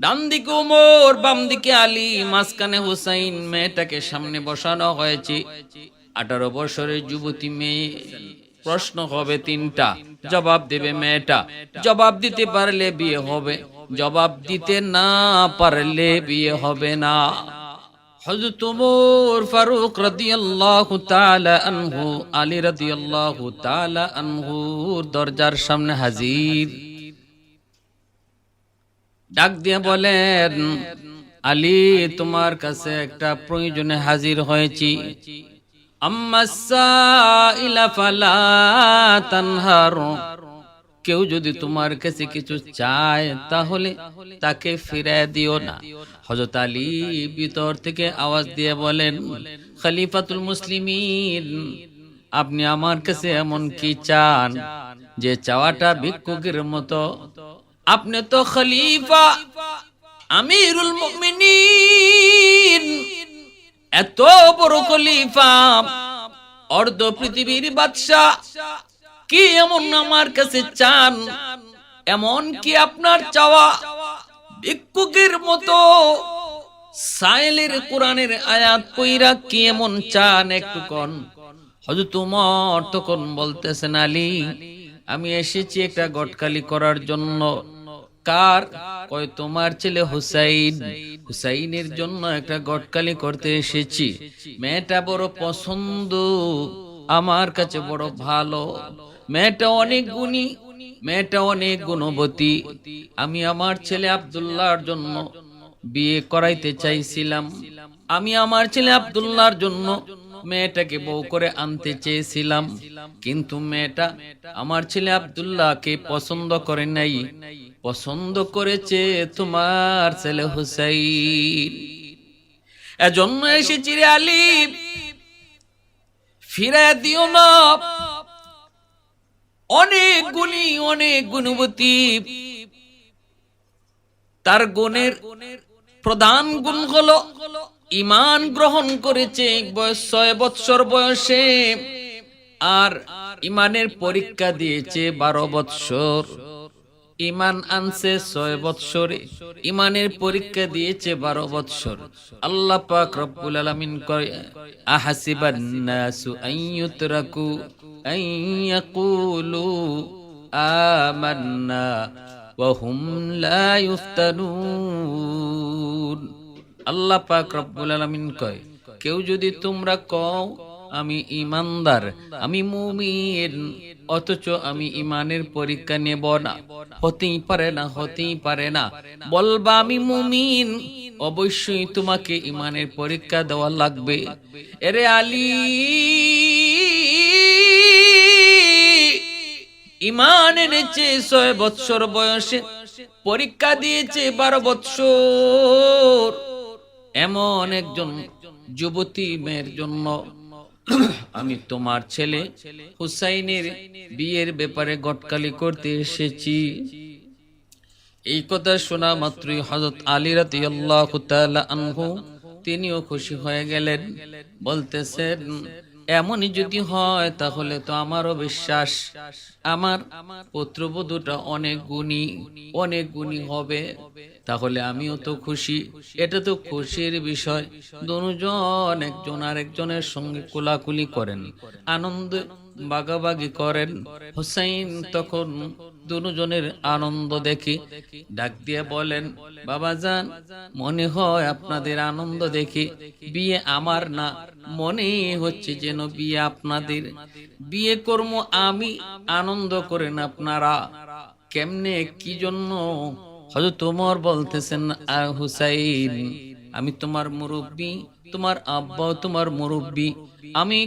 ডান দিকে ওমর, বাম দিকে আলী, মাঝখানে হুসাইন। মেয়েটাকে সামনে বসানো হয়েছে। 18 বছরের যুবতী মেয়ে। প্রশ্ন হবে 3টা, জবাব দেবে মেয়েটা। জবাব দিতে পারলে বিয়ে হবে, জবাব দিতে না পারলে বিয়ে হবে না। হযরত ওমর ফারুক রাদিয়াল্লাহু তাআলা আনহু, আলী রাদিয়াল্লাহু তাআলা আনহুর দরজার সামনে হাজির। ডাক দিয়ে বলেন, আলী, তোমার কাছে একটা প্রয়োজনে হাজির হয়েছি। আম্মাস সাইলা ফালা তানহার, কেউ যদি তোমার কাছে কিছু চায় তাহলে তাকে ফিরিয়ে দিও না। হযরত আলী ভিতর থেকে আওয়াজ দিয়ে বলেন, খলিফাতুল মুসলিমিন, আপনি আমার কাছে এমন কি চান যে চাওয়াটা ভিক্ষুকের মতো? আপনি তো খলিফা, আমিরুল মুমিনিন, এত বড় খলিফা, অর্ধ পৃথিবীর বাদশা। কি এমন আমার কাছে চান? এমন কি আপনার চাওয়া ভিক্ষুকের মতো? সাইলের কোরআনের আয়াত কইরা কি এমন চান একটু কোন। হযরত ওমর তখন বলতেছেন, আলী, আমি এসেছি একটা গটকালি করার জন্য। কার? কয় তোমার ছেলে হুসাইন। হুসাইনের জন্য একটা গটকালি করতে এসেছি। মেয়েটা বড় পছন্দ, আমার কাছে বড় ভালো। মেয়েটা অনেক গুণী, মেয়েটা অনেক গুণবতী। আমি আমার ছেলে আব্দুল্লাহর জন্য বিয়ে করাইতে চাইছিলাম। আমি আমার ছেলে আব্দুল্লাহর জন্য মেয়েটাকে বউ করে আনতে চেয়েছিলাম, কিন্তু মেয়েটা আমার ছেলে আব্দুল্লাহকে পছন্দ করে নাই, পছন্দ করেছে তোমার ছেলে হুসাইন। এজন্য এসেছি রে আলী, ফিরে দিও না। অনেক গুণী, অনেক গুণবতী। তার গুণের প্রধান গুণ হলো ঈমান গ্রহণ করেছে 6 বৎসর বয়সে, আর ঈমানের পরীক্ষা দিয়েছে 12 বৎসর। ঈমান আনছে 6 বৎসরে, ঈমানের পরীক্ষা দিয়েছে 12 বৎসর। আল্লাহ পাক রব্বুল আলামিন কয়, আহাসিবান নাসু আইয়ুতরাকু আইয়াকুলু আমান্না ওয়া হুম লা ইফতানুন। আল্লাহ পাক রব্বুল আলামিন কয়, কেউ যদি তোমরা কও আমি ঈমানদার, আমি মুমিন, অথচ আমি ঈমানের পরীক্ষা নেব না, হতেই পারে না, হতেই পারে না। বলবা আমি মুমিন, অবশ্যই তোমাকে ঈমানের পরীক্ষা দেওয়া লাগবে। এরে আলী, ঈমান এনেছে 6 বৎসর বয়সে, পরীক্ষা দিয়েছে 12 বৎসর। এমন একজন যুবতী মেয়ের জন্য আমি তোমার ছেলে হুসাইনের বিয়ের ব্যাপারে গটকালি করতে এসেছি। এই কথা শোনা মাত্রই হযরত আলী রাদিয়াল্লাহু তাআলা আনহু তিনিও খুশি হয়ে গেলেন। বলতেছেন, এমনই যদি হয় তাহলে তো আমারও বিশ্বাস আমার পুত্রবধূটা অনেক গুণী, অনেক গুণী হবে। তাহলে আমিও তো খুশি, এটা তো খুশির বিষয়। দুজন একজন আরেকজনের সঙ্গে কোলাকুলি করেন, আনন্দ ভাগাভাগি করেন। হুসাইন তখন দুজনের আনন্দ দেখে ডাক দিয়ে বলেন, বাবাজান, মনে হয় আপনাদের আনন্দ দেখে বিয়ে আমার না, মনে হচ্ছে যেন বিয়ে আপনাদের। বিয়ে কর্ম আমি, আনন্দ করেন আপনারা। কেমনে, কি জন্য? হযরত ওমর বলতেছেন, হুসাইন, আমি তোমার মুরব্বী, তোমার আব্বাও তোমার মুরব্বী। আমি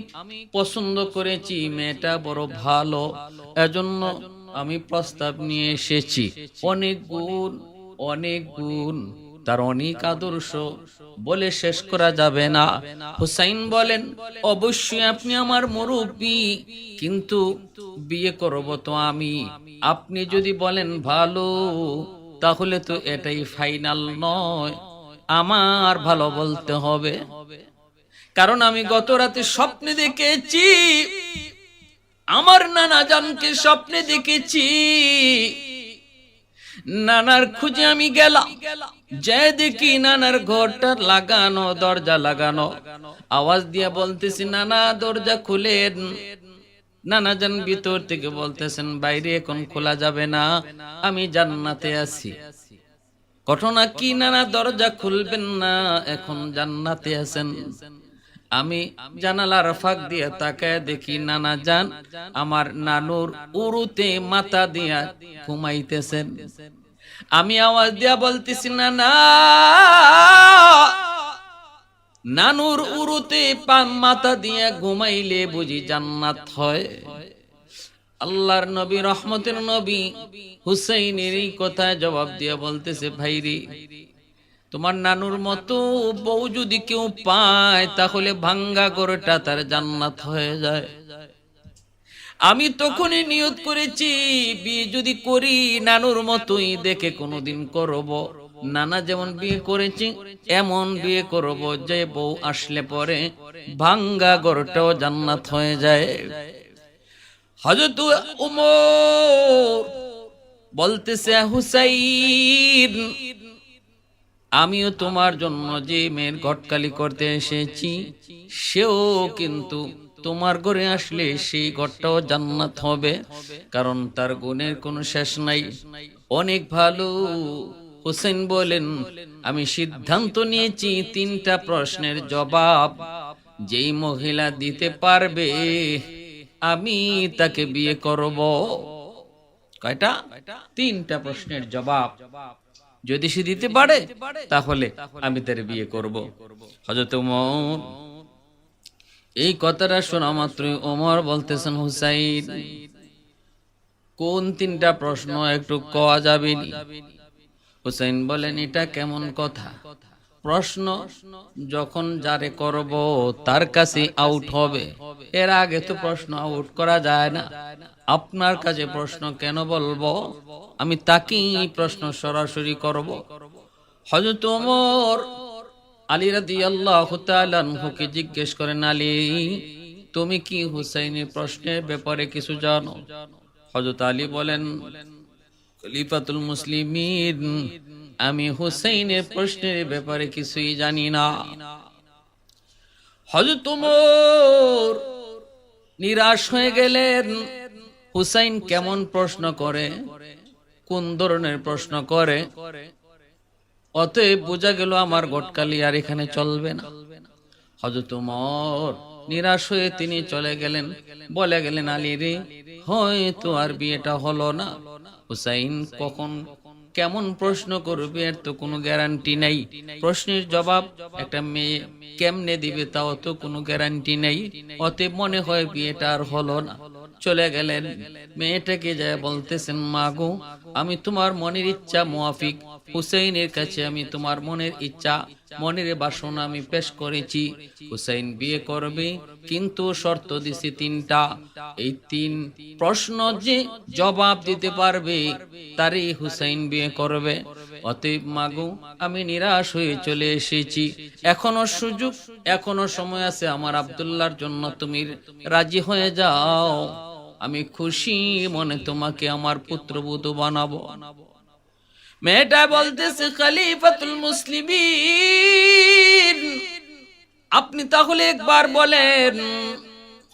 পছন্দ করেছি, মেয়েটা বড় ভালো, এজন্য আমি প্রস্তাব নিয়ে এসেছি। অনেক গুণ, অনেক গুণ, তার অনেক আদর্শ, বলে শেষ করা যাবে না। হুসাইন বলেন, অবশ্যই আপনি আমার মুরব্বী, কিন্তু বিয়ে করব তো আমি। আপনি যদি বলেন ভালো, তাহলে তো এটাই ফাইনাল নয়, আমার ভালো বলতে হবে। কারণ আমি গত রাতে স্বপ্নে দেখেছি, আমার নানা জানকে স্বপ্নে দেখেছি নানার খুঁজে আমি গেলাম, যে দেখি নানার ঘরটা লাগানো, দরজা লাগানো। আওয়াজ দিয়ে বলতেছি, নানা দরজা খুলেন। নানা যান ভিতর থেকে বলতেছেন, বাইরে এখন খোলা যাবে না, আমি জান্নাতে আছি। ঘটনা কি, নানা দরজা খুলবেন না, এখন জান্নাতে আছেন। আমি জানালার ফাঁক দিয়ে তাকায় দেখি নানা যান আমার নানুর উরুতে মাথা দিয়া ঘুমাইতেছেন। আমি আওয়াজ দিয়া বলতেছি, নানা, নানুর উরুতে মাথা দিয়া ঘুমাইলে বুঝি জান্নাত হয়? আল্লাহর নবী, রহমতের নবী হুসাইনের এই কথায় জবাব দিয়ে বলতেছে, ভাইরে, তোমার নানুর মতো বউ যদি কেউ পায় তাহলে ভাঙ্গা ঘরটা তার জান্নাত হয়ে যায়। আমি তখনই নিয়ত করেছি, বিয়ে যদি করি নানুর মতোই দেখে কোনোদিন করব। নানা যেমন বিয়ে করেছি এমন বিয়ে করব, যে বউ আসলে পরে ভাঙ্গা ঘরটাও জান্নাত হয়ে যায়। হযরত ওমর বলতেছে, হুসাইন, আমিও তোমার জন্য যে মেয়ের ঘটকালি করতে এসেছি, সেও কিন্তু তোমার ঘরে আসলে সেই ঘরটাও জান্নাত হবে, কারণ তার গুণের কোনো শেষ নাই, অনেক ভালো। হোসেন বলেন, আমি সিদ্ধান্ত নিয়েছি 3টা প্রশ্নের জবাব যেই মহিলা দিতে পারবে আমি তাকে বিয়ে করব। কয়টা? 3টা প্রশ্নের জবাব যদি সে দিতে পারে তাহলে আমি তার বিয়ে করব। হযরত ওমর এই কথাটা শোনা মাত্রই ওমর বলতেছেন, হুসাইন, কোন 3টা প্রশ্ন একটু কওয়া যাবে? হুসাইন বলেন, এটা কেমন কথা? প্রশ্ন যখন যারে করব তার কাছে আউট হবে, এর আগে তো প্রশ্ন আউট করা যায় না। আপনার কাছে প্রশ্ন কেন বলবো? আমি তাকেই প্রশ্ন সরাসরি করব। হযরত ওমর আলী রাদিয়াল্লাহু তাআলা আনহুকে জিজ্ঞেস করেন, আলী, তুমি কি হুসাইনের প্রশ্নের ব্যাপারে কিছু জানো? হযরত আলী বলেন, খলিফাতুল মুসলিমিন, আমি হুসাইনের প্রশ্নের ব্যাপারে কিছুই জানি না। হযরত ওমর নিরাশ হয়ে গেলেন। হুসাইন কেমন প্রশ্ন করে, কোন ধরনের প্রশ্ন করে, অতএব বোঝা গেল আমার গটকালি আর এখানে চলবে না। হযরত ওমর নিরাশ হয়ে তিনি চলে গেলেন, বলে গেলেন, আলী রে, হয়তো আর বিয়েটা হলো না। হুসাইন কখন কেমন প্রশ্ন করবে এর তো কোনো গ্যারান্টি নাই। প্রশ্নের জবাব একটা মেয়ে কেমনে দিবে তাও তো কোনো গ্যারান্টি নেই। অতএব মনে হয় বিয়েটা আর হলো না। চলে গেলেন। মেয়েটাকে যায় বলতেছেন, মা গো, আমি তোমার মনের ইচ্ছা মুআফিক হুসাইনের কাছে আমি তোমার মনের ইচ্ছা, মনের বাসনা আমি পেশ করেছি। হুসাইন বিয়ে করবে, কিন্তু শর্ত দিছি 3টা। এই 3 প্রশ্ন যে জবাব দিতে পারবে তারই হুসাইন বিয়ে করবে। অতএব মাগো, আমি নিরাশ হয়ে চলে এসেছি। এখনো সুযোগ, এখনো সময় আছে, আমার আব্দুল্লাহর জন্য তুমি রাজি হয়ে যাও, আমি খুশি মনে তোমাকে আমার পুত্রবধূ বানাবো। মেয়েটা বলতেছে, খলিফাতুল মুসলিমিন, আপনি তাহলে একবার বলেন,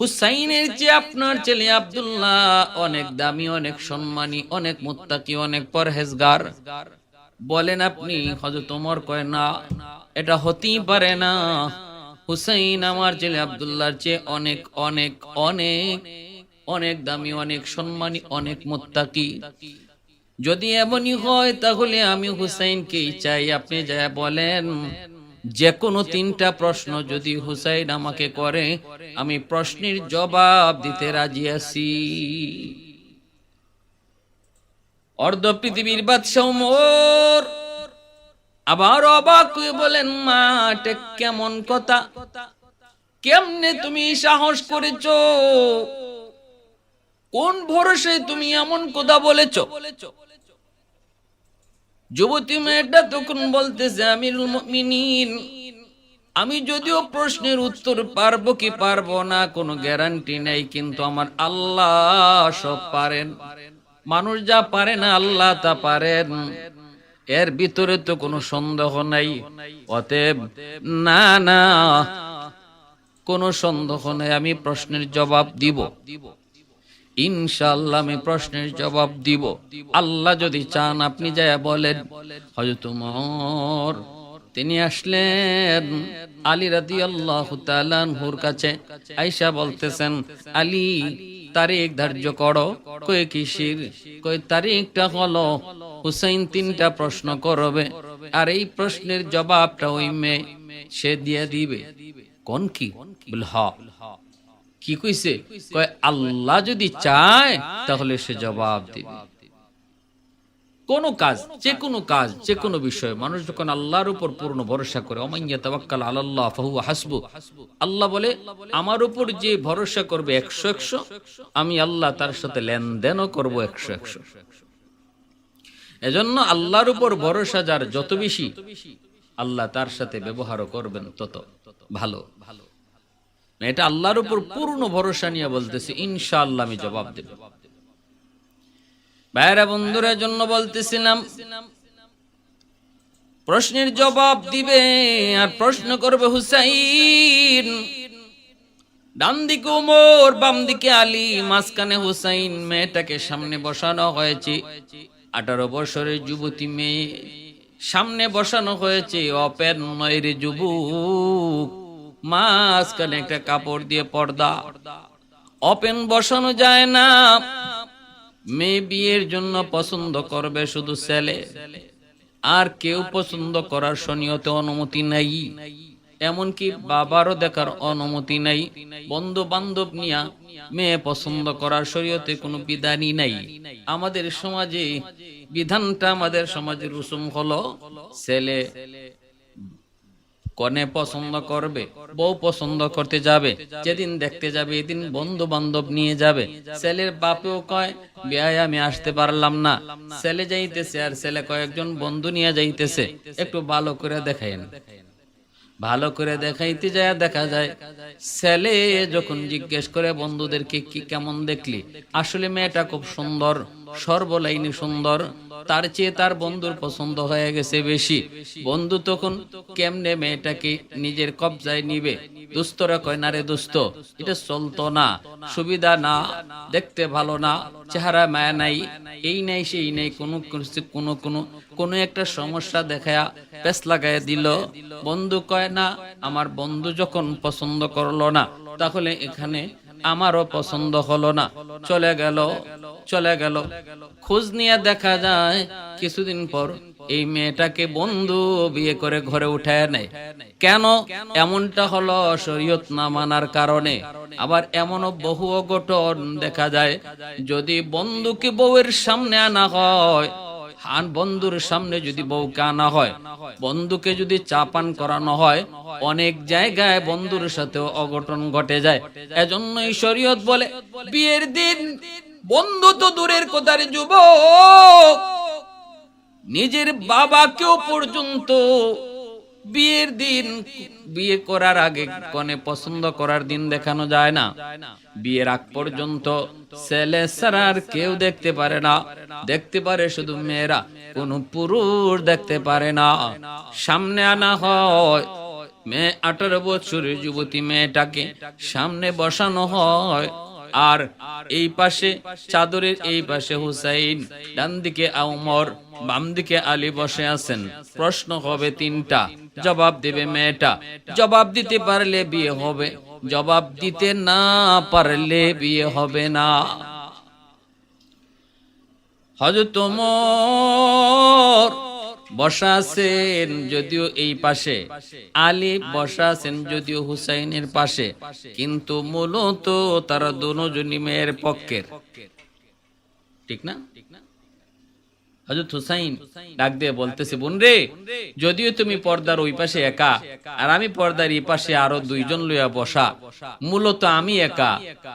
হুসাইনের যে আপনার ছেলে আব্দুল্লাহ অনেক দামি, অনেক সম্মানী, অনেক মুত্তাকি, অনেক পরহেজগার, বলেন আপনি। হযরত ওমর কয়, না, এটা হতেই পারে না। হুসাইন আমার ছেলে আব্দুল্লাহর চেয়ে অনেক অনেক অনেক অনেক দামি, অনেক সম্মানী, অনেক মুত্তাকি। যদি এমনই হয় তাহলে আমি হুসাইনকেই চাই। আপনি যা বলেন, যে কোনো 3টা প্রশ্ন যদি হুসাইন আমাকে করে, আমি প্রশ্নের জবাব দিতে রাজি আছি। অর্ধ পৃথিবীর বাদশা ওমর আবার অবাক হয়ে বলেন, মা, এটা কেমন কথা? কেমনে তুমি সাহস করেছো? কোন ভরসায় তুমি এমন কথা বলেছো? যুবতী মেয়েটা তখন বলতেছে, আমিরুল মুমিনিন, আমি যদিও প্রশ্নের উত্তর পারবো কি পারবো না কোনো গ্যারান্টি নেই, কিন্তু আমার আল্লাহ সব পারেন। মানুষ যা পারে না আল্লাহ তা পারেন, এর ভিতরে তো কোনো সন্দেহ নাই। অতএব না না, কোনো সন্দেহ নাই, আমি প্রশ্নের জবাব দিব, ইনশাআল্লাহ আমি প্রশ্নের জবাব দিব। আল্লাহ যদি চান আপনি যায়া বলেন। হযরত ওমর তিনি আসলেন আলী রাদিয়াল্লাহু তাআলা আনহুর কাছে, আয়েশা বলতেছেন, আলী তারিখ ধার্য করো। কই কিসির? কই তারিখটা হলো হুসাইন 3টা প্রশ্ন করবে, আর এই প্রশ্নের জবাবটা ওই মেয়ে সে দিয়ে দিবে। কোন কি? বল হ্যাঁ। কি কইছে? কয় আল্লাহ যদি চায় তাহলে সে জবাব দিবে। কোন কাজ, যে কোনো কাজ, যে কোনো বিষয়, মানুষ যখন আল্লাহর উপর পূর্ণ ভরসা করে, ওমাইয়া তাওয়াক্কাল আলাল্লাহ ফাহুয়া হাসবু, আল্লাহ বলে আমার উপর যে ভরসা করবে 100-100, আমি আল্লাহ তার সাথে লেনদেনও করব 100-100। এজন্য আল্লাহর উপর ভরসা যার যত বেশি, আল্লাহ তার সাথে ব্যবহারও করবেন তত ভালো। এটা আল্লাহর উপর পূর্ণ ভরসা নিয়ে বলতেছি, ইনশাআল্লাহ আমি জবাব দেব। ভাইরা বন্ধুরা, জন্য বলতেছিলাম প্রশ্নের জবাব দিবে, আর প্রশ্ন করবে হুসাইন। ডান দিকে ওমর, বাম দিকে আলী, মাঝখানে হুসাইন। মেয়েটাকে সামনে বসানো হয়েছে, 18 বছরের যুবতী মেয়ে সামনে বসানো হয়েছে, অপেন নয়ের যুবক। মাঝখানে একটা কাপড় দিয়ে পর্দা, ওপেন বসানো যায় না। মেয়ে বিয়ের জন্য পছন্দ করবে শুধু ছেলে, আর কেউ পছন্দ করার শরীয়তে অনুমতি নাই, এমনকি বাবারও দেখার অনুমতি নাই। বন্ধু বান্ধব নিয়া মেয়ে পছন্দ করার শরীয়তে কোনো বিধানই নাই। আমাদের সমাজে বিধানটা, আমাদের সমাজের রসুম হলো ছেলে কনে পছন্দ করবে, বউ পছন্দ করতে যাবে, যেদিন দেখতে যাবে এদিন বন্ধু বান্ধব নিয়ে যাবে। ছেলের বাপেও কয় বিয়ায় আমি আসতে পারলাম না, ছেলে যাইতেছে আর ছেলে কয়েকজন বন্ধু নিয়ে যাইতেছে, একটু ভালো করে দেখাইন। ভালো করে দেখাইতে যায়, দেখা যায় ছেলে যখন জিজ্ঞেস করে বন্ধুদেরকে কি কেমন দেখলি, আসলে মেয়েটা খুব সুন্দর, সর্বলাইনি সুন্দর, তার চেয়ে তার বন্ধুর পছন্দ হয়ে গেছে বেশি। বন্ধু তখন কেমনে মেয়েটাকে নিজের কবজায় নিবে। দুস্তরা কয় না রে দোস্ত, এটা চলতো না, সুবিধা না, দেখতে ভালো না, চেহারা মায়া নাই, এই নাই সেই নাই, কোনো একটা সমস্যা দেখায়া পেছ লাগায় দিল। বন্ধু কয় না, আমার বন্ধু যখন পছন্দ করলো না, তাহলে এখানে আমারও পছন্দ হলো না, চলে গেল। খোঁজ নিয়ে দেখা যায় কিছুদিন পর এই মেয়েটাকে বন্ধু বিয়ে করে ঘরে উঠায় নেয়। কেন এমনটা হলো? শরীয়ত না মানার কারণে। আবার এমনও বহু অঘটন দেখা যায়, যদি বন্ধুকে বউয়ের সামনে আনা হয়, বন্ধুর সামনে যদি বউকে আনা হয়, বন্ধুকে যদি চা পান করানো হয়, অনেক জায়গায় বন্ধুর সাথে অঘটন ঘটে যায়। এজন্যই শরীয়ত বলে বিয়ের দিন বন্ধু তো দূরের কথার যুবক, নিজের বাবাকেও পর্যন্ত বিয়ের দিন, বিয়ে করার আগে কনে পছন্দ করার দিন দেখানো যায় না। বিয়ের আগ পর্যন্ত ছেলে ছাড়া আর কেউ দেখতে পারে না, দেখতে পারে শুধু মেয়েরা, কোন পুরুষ দেখতে পারে না। সামনে আনা হয় মেয়ে, 18 বছরের যুবতী মেয়েটাকে সামনে বসানো হয়, আর এই পাশে চাদরের এই পাশে হুসাইন, ডান দিকে ওমর, বাম দিকে আলী বসে আছেন। প্রশ্ন হবে 3টা, জবাব দেবে মেয়েটা। জবাব দিতে পারলে বিয়ে হবে, জবাব দিতে না পারলে বিয়ে হবে না। হযরত ওমর বসা আছেন যদিও এই পাশে, আলী বসা আছেন যদিও হুসাইনের পাশে, কিন্তু মূলত তারা দুজনই মেয়ের পক্ষের, ঠিক না? হযরত হুসাইন ডাক দিয়ে বলতেছে, বোন রে, যদিও তুমি পর্দার ওই পাশে একা আর আমি পর্দার এই পাশে আরো 2 জন লইয়া বসা, মূলত আমি একা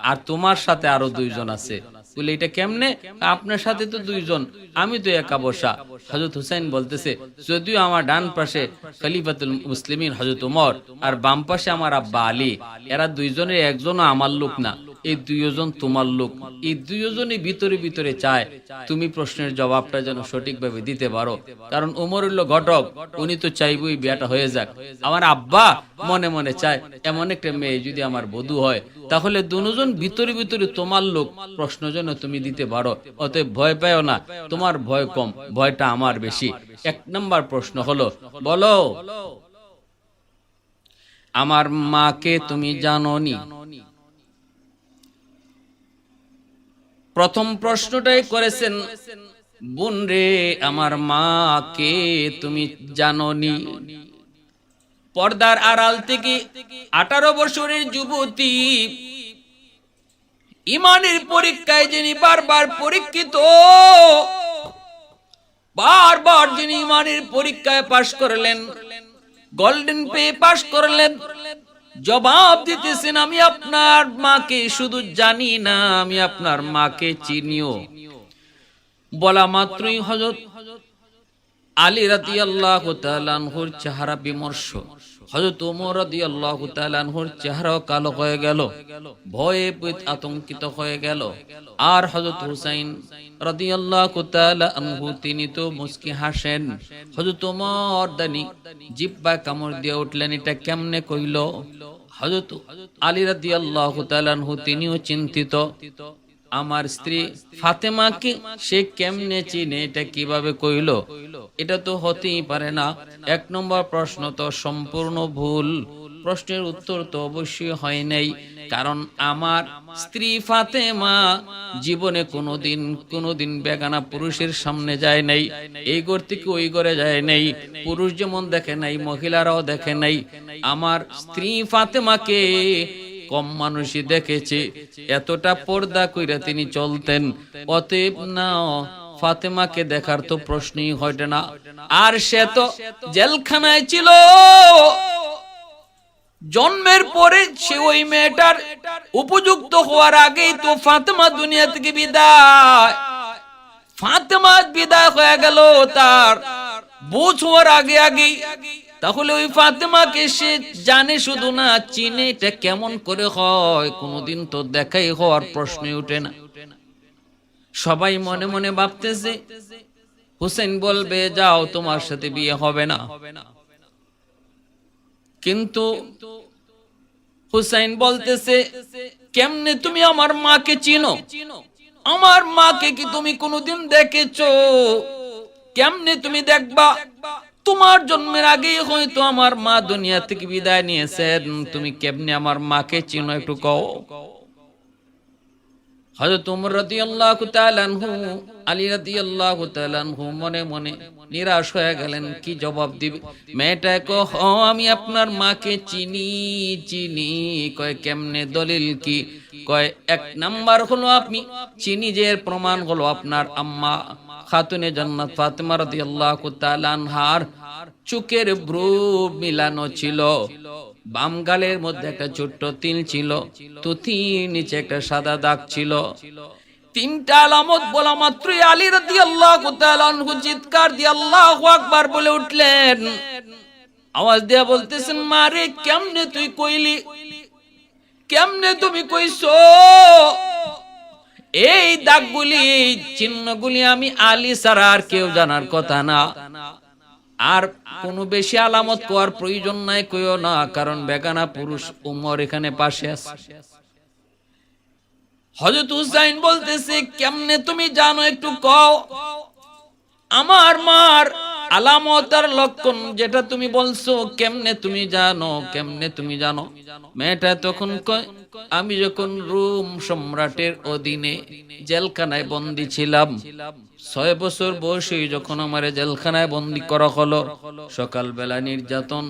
আর তোমার সাথে আরো 2 জন আছে। বলে এটা কেমনে? আপনার সাথে তো 2 জন, আমি তো একা বসা। হযরত হুসাইন বলতেছে, যদিও আমার ডান পাশে খলিফাতুল মুসলিমিন হযরত ওমর আর বাম পাশে আমার আব্বা আলী, এরা 2 জনের একজনও আমার লোক না, এই দুইজন তোমার লোক, এই দুইজনই ভিতরে ভিতরে চায় তুমি প্রশ্নের জবাবটা যেন সঠিকভাবে দিতে পারো। কারণ ওমর হইল ঘটক, উনি তো চাইবই বিয়াটা হয়ে যাক। আমার আব্বা মনে মনে চায় এমন একটা মেয়ে যদি আমার বধূ হয়, তাহলে দুজন ভিতরে ভিতরে তোমার লোক, প্রশ্ন যেন তুমি দিতে পারো। অতএব ভয় পাও না, তোমার ভয় কম, ভয়টা আমার বেশি। 1 নম্বর প্রশ্ন হলো, বলো আমার মাকে তুমি জানোনি? প্রথম প্রশ্নটাই করেছেন, বোন রে আমার মাকে তুমি জানোনি? পর্দার আড়াল থেকে 18 বছরের যুবতী, ইমানের পরীক্ষায় যিনি বারবার পরীক্ষিত, বারবার যিনি ইমানের পরীক্ষায় পাশ করলেন, গোল্ডেন পেয়ে পাশ করলেন, জবাব দিতেছেন আমি আপনার মাকে শুধু জানি না, আমি আপনার মাকে চিনিও। বলা মাত্রই হযরত আলী রাদিয়াল্লাহু তাআলা আনহুর চেহারা বিমর্ষ, হযরত ওমর রাদিয়াল্লাহু তাআলা আনহুর চেহারাও কালো হয়ে গেল, ভয়ে আতঙ্কিত হয়ে গেল। আর হযরত হুসাইন রাদিয়াল্লাহু তাআলা আনহু তিনি তো মুস্কি হাসেন। হযরত ওমর দানি জিহ্বা কামড় দিয়ে উঠলেন, এটা কেমনে কইল? হযরত আলী রাদিয়াল্লাহু তাআলা আনহু তিনিও চিন্তিত, আমার স্ত্রী ফাতেমাকে সে কেমনে চিনে, এটা কিভাবে কইল? এটা তো হতেই পারে না। 1 নম্বর প্রশ্ন তো সম্পূর্ণ ভুল, প্রশ্নের উত্তর তো অবশ্যই হয় নাই। কারণ আমার স্ত্রী ফাতেমা জীবনে কোনোদিন বেগানা পুরুষের সামনে যায় নাই, এই ঘর থেকে ওই ঘরে যায় নাই, পুরুষ যেমন দেখে নাই মহিলারাও দেখে নাই। আমার স্ত্রী ফাতেমাকে কম মানুষই দেখেছে, এতটা পর্দা কইরা তিনি চলতেন। অতএব না, ফাতেমাকে দেখার তো প্রশ্নই হয় না। আর সে তো জেলখানায় ছিল, জন্মের পরে সে ওই মেয়েটার উপযুক্ত হওয়ার আগেই তো ফাতেমা দুনিয়া থেকে বিদায়। ফাতেমা বিদায় হয়ে গেল তার বুঝ হওয়ার আগে আগে। তাহলে ওই ফাতেমাকে সে জানে শুধু না, চিনে, এটা কেমন করে হয়? কোনোদিন তো দেখাই হওয়ার প্রশ্নই ওঠে না। সবাই মনে মনে ভাবতেছে হুসেন বলবে যাও তোমার সাথে বিয়ে হবে না, কিন্তু হুসাইন বলতেছে কেমনে তুমি আমার মাকে চিনো? আমার মাকে কি তুমি কোনোদিন দেখেছো? কেমনে তুমি দেখবা? তোমার জন্মের আগেই হয়তো আমার মা দুনিয়া থেকে বিদায় নিয়েছেন, তুমি কেমনে আমার মাকে চিনো একটু কও। হযরত ওমর রাদিয়াল্লাহু তাআলা আনহু, আলী রাদিয়াল্লাহু তাআলা আনহু মনে মনে নিরাশ হয়ে গেলেন, কি জবাব দিবে? মেয়েটা কয় আমি আপনার মাকে চিনি। কয় কেমনে, দলিল কি? কয় 1 নাম্বার হলো আপনি চিনি যে এর প্রমাণ হলো আপনার আম্মা খাতুনে জান্নাত ফাতেমা রাদিয়াল্লাহু তাআলা আনহার চোখের ভ্রু মিলানো ছিল, বাম গালের মধ্যে একটা ছোট্ট তিল ছিল, তুতির নিচে একটা সাদা দাগ ছিল। 3টা আলামত বলা মাত্রই আলী রাদিয়াল্লাহু তাআলা আনহু চিৎকার দিয়ে আল্লাহু আকবার বলে উঠলেন। আওয়াজ দিয়া বলতেছেন, মারে কেমনে তুই কইলি? কেমনে তুমি কইছো? এই দাগগুলি, এই চিহ্নগুলি আমি আলী ছাড়া আর কেউ জানার কথা না। আর কোনো বেশি আলামত কোয়ার প্রয়োজন নাই, কইও না, কারণ বেগানা পুরুষ ওমর এখানে পাশে আছে। হযরত হুসাইন বলতেছে কেমনে তুমি জানো একটু কও। আমার মার আলামত আর লক্ষণ যেটা তুমি বলছো, কেমনে তুমি জানো? কেমনে তুমি জানো? মেয়েটা তখন কয় আমি যখন রোম সম্রাটের অধীনে জেলখানায় বন্দী ছিলাম, 6 বছর বয়সে যখন আমার জেলখানায় বন্দী করা হলো, সকাল বেলা নির্যাতন,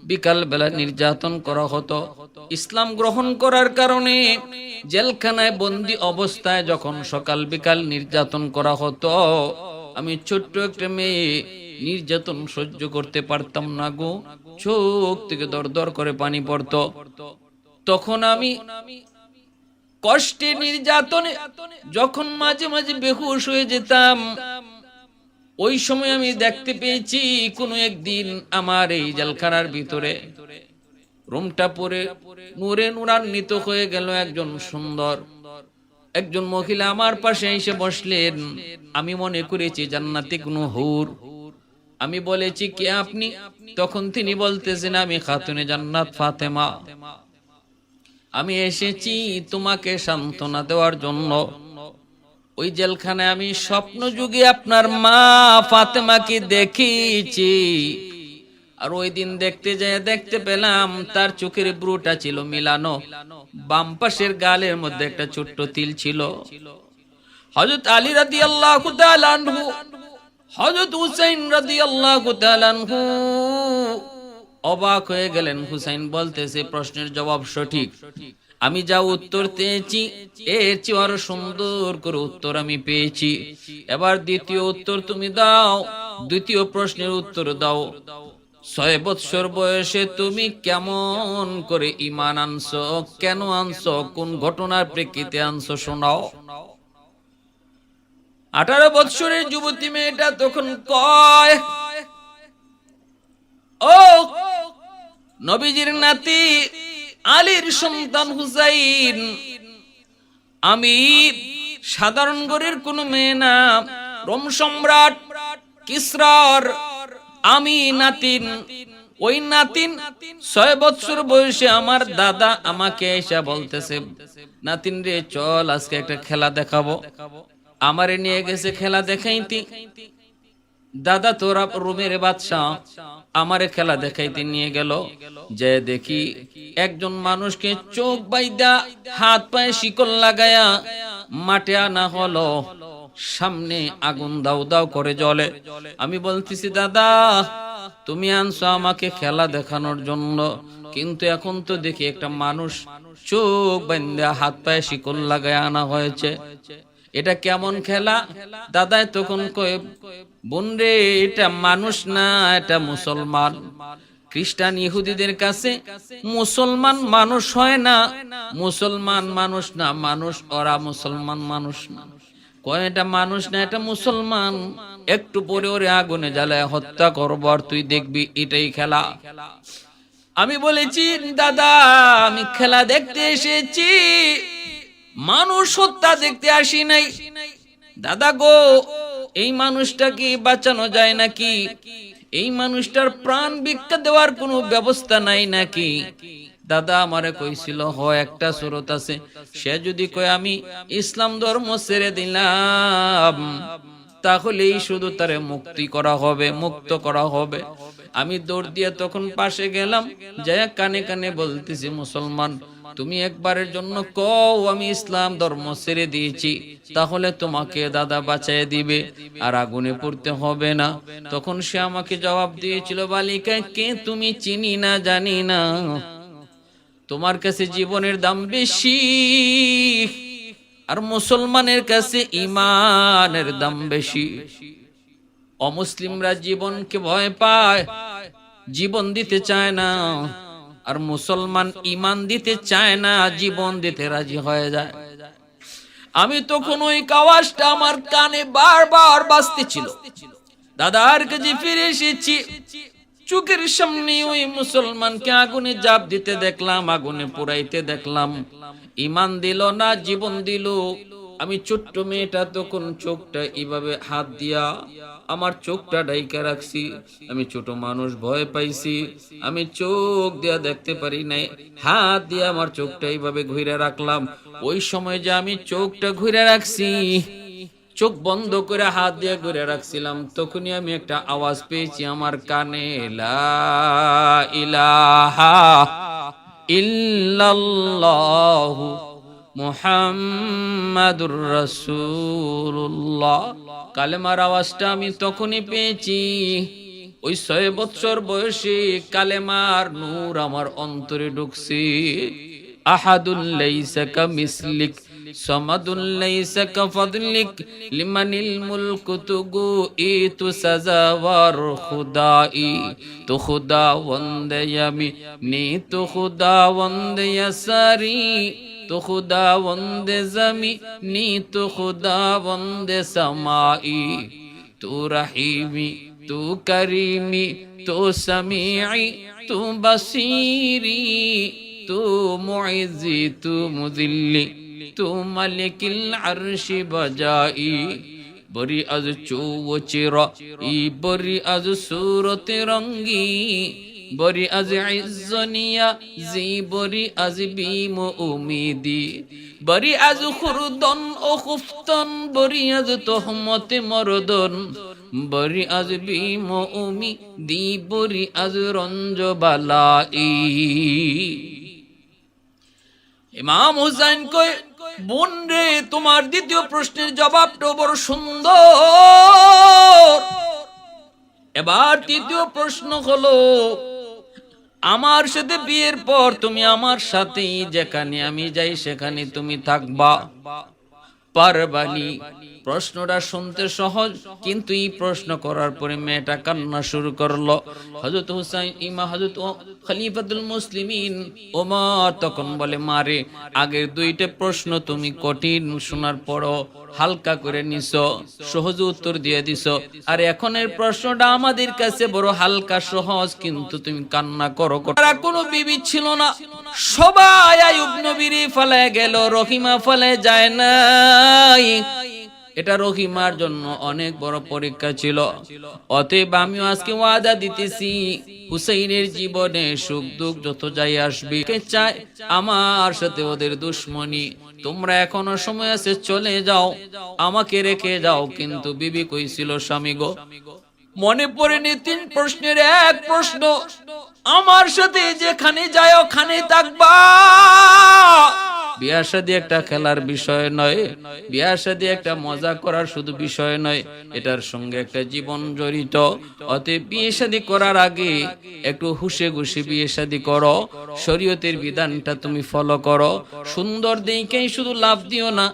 বিকাল বেলা নির্যাতন করা হতো। ইসলাম গ্রহণ করার কারণে জেলখানায় বন্দী অবস্থায় যখন সকাল বিকাল নির্যাতন করা হতো, আমি ছোট্ট একটা মেয়ে, নির্যাতন সহ্য করতে পারতাম না গো, চোখ থেকে দর দর করে পানি পড়তো। তখন আমি কষ্টে নির্যাতনে যখন মাঝে মাঝে বেহুশ হয়ে যেতাম, ওই সময় আমি দেখতে পেয়েছি কোনো একদিন আমার এই জেলখানার ভিতরে রুমটা পরে নূরে নূরান্বিত হয়ে গেল। একজন সুন্দর একজন মহিলা আমার পাশে এসে বসলেন। আমি মনে করেছি জান্নাতি কোনো হুর। আমি বলেছি কে আপনি? তখন তিনি বলতেছেন আমি খাতুনে জান্নাত ফাতেমা। আমি এসেছি তোমাকে সান্ত্বনা দেওয়ার জন্য। ওই জেলখানায় আমি স্বপ্ন যুগে আপনার মা ফাতেমাকে দেখেছি। আর ওই দিন দেখতে যেয়ে দেখতে পেলাম তার চোখের ব্রুটা ছিল মিলানো, বাম পাশের গালের মধ্যে একটা ছোট্ট তিল ছিল। হযরত আলী রাদিয়াল্লাহু তাআলা আনহু, হযরত হুসাইন রাদিয়াল্লাহু তাআলা আনহু অবাক হয়ে গেলেন। হুসাইন বলতেছে প্রশ্নের জবাব সঠিক, আমি যা উত্তর চেয়েছি এর চেয়ে আরো সুন্দর করে উত্তর আমি পেয়েছি। এবার দ্বিতীয় উত্তর তুমি দাও, দ্বিতীয় প্রশ্নের উত্তর দাও। 6 বৎসর বয়সে তুমি কেমন করে ঈমান আনছো, কেন আনছো, কোন ঘটনার প্রেক্ষিতে আনছো শোনাও। 18 বৎসরের যুবতী মেয়েটা তখন কয়, ও নবীজির নাতি আলীর সন্তান হুসাইন, আমি সাধারণ ঘরের কোন মেয়ে না, রোম সম্রাট কিসরার আমি নাতিন। ওই নাতিন 6 বছর বয়সে আমার দাদা আমাকে এসে বলতেছে, নাতিন রে চল আজকে একটা খেলা দেখাবো। আমারে নিয়ে গেছে খেলা দেখাইতে। দাদা তোরা রোমের বাদশাহ, আমারে খেলা দেখাইতে নিয়ে গেল। যে দেখি একজন মানুষকে চোখ বাইদা হাত পায়ে শিকল লাগায়া মাঠে আনা হলো, সামনে আগুন দাউ দাউ করে জ্বলে। আমি বলতেছি দাদা তুমি আনছো আমাকে খেলা দেখানোর জন্য, কিন্তু এখন তো দেখি একটা মানুষ চোখ বাইন্দা হাত পায়ে শিকল লাগায়া আনা হয়েছে, এটা কেমন খেলা? দাদাই তখন কয়, বোন রে এটা মানুষ না, এটা মুসলমান। খ্রিস্টান ইহুদিদের কাছে মুসলমান মানুষ হয় না, মুসলমান মানুষ না, মানুষ ওরা মুসলমান মানুষ না। কয় এটা মানুষ না, এটা মুসলমান। একটু পরে ওরে আগুনে জ্বালায় হত্যা করবো আর তুই দেখবি এটাই খেলা। আমি বলেছি দাদা আমি খেলা দেখতে এসেছি, মানুষ হত্যা দেখতে আসি নাই। দাদা গো এই মানুষটা কি বাঁচানো যায় নাকি? এই মানুষটার প্রাণ ভিক্ষা দেওয়ার কোনো ব্যবস্থা নাই নাকি? দাদা আমারে কইছিল হয় একটা সুরত আছে, সে যদি কয় আমি ইসলাম ধর্ম ছেড়ে দিলাম তাহলেই শুধু তারে মুক্তি করা হবে, মুক্ত করা হবে। আমি দৌড় দিয়ে তখন পাশে গেলাম, যে কানে কানে বলতেছি মুসলমান তুমি একবারের জন্য কও আমি ইসলাম ধর্ম ছেড়ে দিয়েছি, তাহলে তোমাকে দাদা বাঁচিয়ে দিবে আর আগুনে পড়তে হবে না। তখন সে আমাকে জবাব দিয়েছিল, বালিকা কে তুমি চিনি না জানি না, তোমার কাছে জীবনের দাম বেশি আর মুসলমানের কাছে ঈমানের দাম বেশি। অমুসলিমরা জীবনকে ভয় পায়, জীবন দিতে চায় না, আর মুসলমান ঈমান দিতে চায় না, জীবন দিতে রাজি হয়ে যায়। আমি তখন ওই আওয়াজটা আমার কানে বারবার বাজতেছিল। দাদার কাছে ফিরে এসেছি, চোখের সামনে ওই মুসলমানকে আগুনে জাপ দিতে দেখলাম, আগুনে পোড়াইতে দেখলাম। ঈমান দিল না, জীবন দিল। আমি ছোট্ট মেয়েটা তখন চোখটা এইভাবে হাত দিয়া আমার চোখটা ঢাইকা রাখছি। আমি ছোট মানুষ ভয় পাইছি, আমি চোখ দিয়া দেখতে পারি নাই, হাত দিয়ে আমার চোখটা এইভাবে ঘুরে রাখলাম। ওই সময় যে আমি চোখটা ঘুরে রাখছি, চোখ বন্ধ করে হাত দিয়ে ঘুরে রাখছিলাম, তখনই আমি একটা আওয়াজ পেয়েছি আমার কানে, লা ইলাহা ইল্লাল্লাহু মুহাম্মাদুর রাসূলুল্লাহ। কালেমার আওয়াজটা আমি তখনই পেয়েছি। ওই 6 বছর বয়সে কালেমার নূর আমার অন্তরে ঢুকছে। আহাদুন লাইসা কামিসলিক সমাদুন লাইসা কাফাদলিক লিমানিল মুলকু তুগু ইতু সাজাওয়ার খুদাই তো খুদা वंदे यमी नी तो खुदा वंदे यसारी तो खुदा वंदे जमी नी तो खुदा वंदे समाई तू रहीमी तू करीमी तू समीई তু বাসিরি তু মুইজি তু মুদিল্লি তু মালিকিল আরশি বাজাই বরি আজ চৌচিরা ই বরি আজ সুরতে রঙ্গি বরি আজ ইজ্জনিয়া জি বরি আজ বিম উমিদি বরি আজ খুরদন ও খুফতন বরি আজ তোহমতে মরদন বরি আজ বিম উমি দি বরি আজ রঞ্জ বালাই। ইমাম হুসাইন কয়, বোন রে, তোমার দ্বিতীয় প্রশ্নের জবাবটা বড় সুন্দর। এবার তৃতীয় প্রশ্ন হলো, আমার সাথে বিয়ের পর তুমি আমার সাথেই যেখানে আমি যাই সেখানে তুমি থাকবা, পারবানি? প্রশ্নটা শুনতে সহজ, কিন্তু এই প্রশ্ন করার পরে মেয়েটা কান্না শুরু করলো। হযরত হুসাইন হযরত খলিফাতুল মুসলিমিন ওমর তখন বলে, মারে, আগের দুইটা প্রশ্ন তুমি কঠিন শোনার পরও হালকা করে নিছো, সহজ উত্তর দিয়ে দিছো, আর এখনের প্রশ্নটা আমাদের কাছে বড় হালকা সহজ, কিন্তু তুমি কান্না করো। কোনো বিবি ছিল না, সবাই আইয়ুব নবীর ফলে গেল, রহিমা ফলে যায় নাই। এটা রহিমার জন্য অনেক বড় পরীক্ষা ছিল। অতএব আমিও আজকে ওয়াদা দিতেছি, হুসাইনের জীবনে সুখ দুঃখ যত যাই আসবে, কে চায় আমার সাথে ওদের দুশ্মনী, তোমরা এখনো সময় আছে, চলে যাও, আমাকে রেখে যাও। কিন্তু বিবি কইছিল, স্বামী গো, মনে পড়েনি তিন প্রশ্নের এক প্রশ্ন, আমার সাথে যেখানে যায় ওখানে থাকবা। বিয়া শাদী একটা খেলার বিষয় নয়, বিয়া শাদী একটা মজা করার শুধু বিষয় নয়, এটার সঙ্গে একটা জীবন জড়িত। অতএব বিয়ে শাদী করার আগে একটু হুশে গুশে বিয়ে শাদী করো, শরীয়তের বিধানটা তুমি ফলো করো। সুন্দর দেখেই শুধু লাভ দিও না,